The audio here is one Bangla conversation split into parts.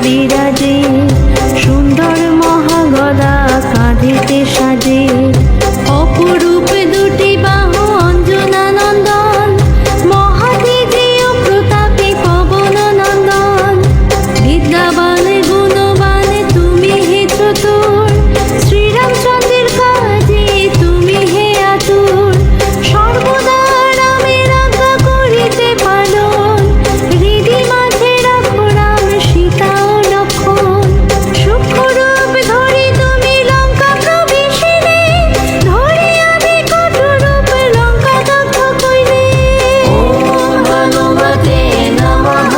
বিরাজে, সুন্দর মহাগদা কাঁধেতে সাজে। অপরূপ দুটি বাহু অঞ্জনা নন্দন, মহাতেজে ও প্রতাপে পবন নন্দন। বিদ্যাবান গুণবান তুমি হে চতুর, শ্রীরামচন্দ্রের কাজে তুমি হে আতুর। সর্বদা রামের আজ্ঞা করিতে পালন, হৃদি মাঝে রাখো রাম সীতা ও লক্ষ্মণ। সূক্ষ্মরূপ ধরি তুমি লঙ্কা প্রবেশিলে, ধরিয়াবে কঠোরূপ লঙ্কা দগ্ধ কইলে। ওম হনুমতে নমঃ,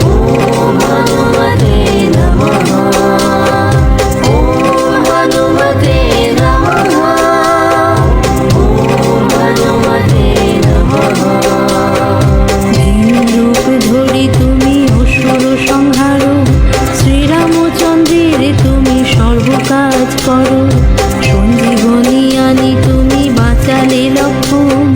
ওম হনুমতে নমঃ, ওম হনুমতে নমঃ, ওম হনুমতে নমঃ। ভীমরূপ ধরি তুমি অসুর সংহার, শ্রীরামচন্দ্রের তুমি সর্বকাজ করো। সঞ্জীবনী আনি তুমি বাঁচালে লক্ষ্মণ,